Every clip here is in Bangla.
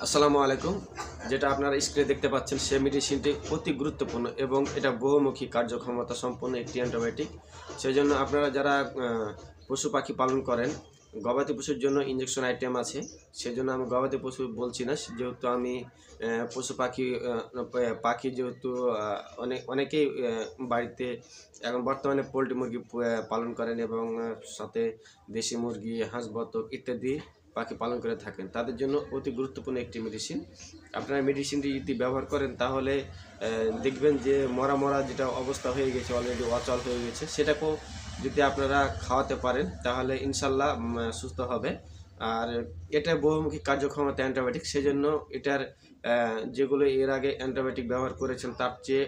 আসসালামু আলাইকুম। যেটা আপনারা স্ক্রিনে দেখতে পাচ্ছেন সে মেডিসিনটি অতি গুরুত্বপূর্ণ এবং এটা বহুমুখী কার্যক্ষমতা সম্পন্ন একটি অ্যান্টিবায়োটিক। সেজন্য আপনারা যারা পশু পাখি পালন করেন, গবাদি পশুর জন্য ইনজেকশন আইটেম আছে। সেজন্য আমি গবাদি পশু বলছি না, যেহেতু আমি পশু পাখি পাখি যেহেতু অনেকেই বাড়িতে এখন বর্তমানে পোলট্রি মুরগি পালন করেন এবং সাথে দেশি মুরগি, হাঁস, বতক ইত্যাদি পাখি পালন করে থাকেন, তাদের জন্য অতি গুরুত্বপূর্ণ একটি মেডিসিন। আপনারা মেডিসিনটি যদি ব্যবহার করেন তাহলে দেখবেন যে মরা মরা যেটা অবস্থা হয়ে গেছে, অলরেডি অচল হয়ে গেছে, সেটাকেও যদি আপনারা খাওয়াতে পারেন তাহলে ইনশাল্লাহ সুস্থ হবে। আর এটা বহুমুখী কার্যক্ষমতা অ্যান্টিবায়োটিক, সেজন্য এটার যেগুলো এর আগে অ্যান্টিবায়োটিক ব্যবহার করেছেন তার চেয়ে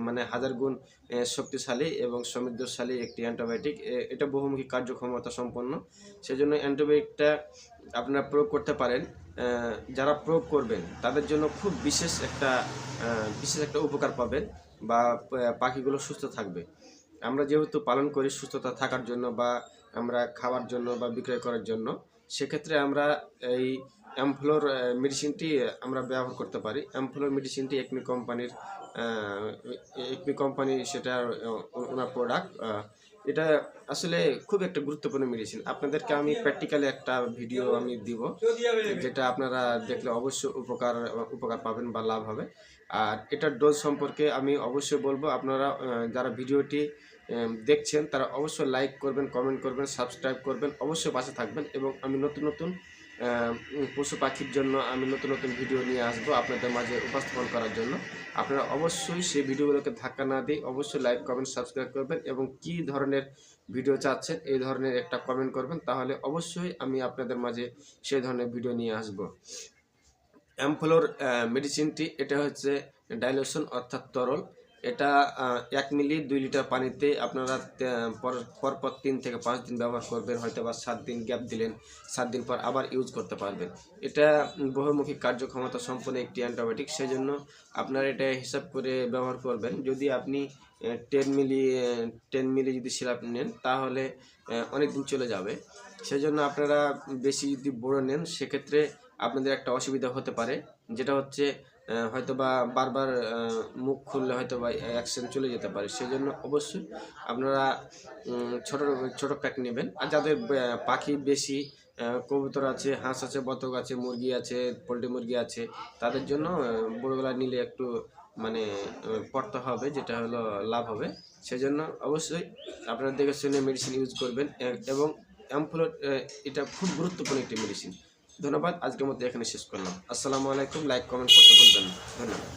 মানে হাজার গুণ শক্তিশালী এবং সমৃদ্ধশালী একটি অ্যান্টিবায়োটিক। এটা বহুমুখী কার্যক্ষমতা সম্পন্ন, সেজন্য অ্যান্টিবায়োটিকটা আপনারা প্রয়োগ করতে পারেন। যারা প্রয়োগ করবেন তাদের জন্য খুব বিশেষ একটা উপকার পাবেন বা পাখিগুলো সুস্থ থাকবে। আমরা যেহেতু পালন করি সুস্থতা থাকার জন্য বা আমরা খাওয়ার জন্য বা বিক্রয় করার জন্য, সেক্ষেত্রে আমরা এই অ্যামফ্লোর মেডিসিনটি আমরা ব্যবহার করতে পারি। অ্যামফ্লোর মেডিসিনটি একমি কোম্পানি সেটা ওনার প্রোডাক্ট। এটা আসলে খুব একটা গুরুত্বপূর্ণ মেডিসিন। আপনাদেরকে আমি প্র্যাকটিক্যালি একটা ভিডিও আমি দিব, যেটা আপনারা দেখলে অবশ্যই উপকার পাবেন বা লাভ হবে। আর এটার ডোজ সম্পর্কে আমি অবশ্যই বলবো। আপনারা যারা ভিডিওটি দেখছেন তারা অবশ্যই লাইক করবেন, কমেন্ট করবেন, সাবস্ক্রাইব করবেন, অবশ্যই পাশে থাকবেন। এবং আমি নতুন নতুন পশু পাখির জন্য আমি নতুন নতুন ভিডিও নিয়ে আসবো আপনাদের মাঝে উপস্থাপন করার জন্য। আপনারা অবশ্যই সেই ভিডিওগুলোকে ধাক্কা না দিয়ে অবশ্যই লাইক, কমেন্ট, সাবস্ক্রাইব করবেন এবং কী ধরনের ভিডিও চাচ্ছেন এই ধরনের একটা কমেন্ট করবেন, তাহলে অবশ্যই আমি আপনাদের মাঝে সেই ধরনের ভিডিও নিয়ে আসব। অ্যামফ্লোর মেডিসিনটি এটা হচ্ছে ডাইলুশন অর্থাৎ তরল। এটা 1 মিলি 2 লিটার পানিতে আপনারা পরপর 3 থেকে 5 দিন ব্যবহার করবেন, হয়তো বা 7 দিন গ্যাপ দিলেন, 7 দিন পর আবার ইউজ করতে পারবেন। এটা বহুমুখী কার্যক্ষমতা সম্পন্ন একটি অ্যান্টিবায়োটিক, সেজন্য আপনারা এটা হিসাব করে ব্যবহার করবেন। যদি আপনি 10 মিলি যদি সিরাপ নেন তাহলে অনেক দিন চলে যাবে। সেজন্য আপনারা বেশি যদি বড় নেন সেক্ষেত্রে আপনাদের একটা অসুবিধা হতে পারে, যেটা হচ্ছে হয়তো বা বারবার মুখ খুললে হয়তো বা অ্যাকশন চলে যেতে পারে। সেজন্য অবশ্যই আপনারা ছোট ছোট প্যাক নেবেন। আর যাদের পাখি বেশি, কবুতর আছে, হাঁস আছে, বতক আছে, মুরগি আছে, পোলট্রি মুরগি আছে, তাদের জন্য বড়গুলা নিলে একটু মানে পড়তে হবে, যেটা হলো লাভ হবে। সেজন্য অবশ্যই আপনারা দেখে শুনে মেডিসিন ইউজ করবেন। এবং অ্যামফ্লোর এটা খুব গুরুত্বপূর্ণ একটি মেডিসিন। ধন্যবাদ। আজকের মধ্যে এখানে শেষ করলাম। আসসালামু আলাইকুম। লাইক, কমেন্ট করতে ভুলবেন না। ধন্যবাদ।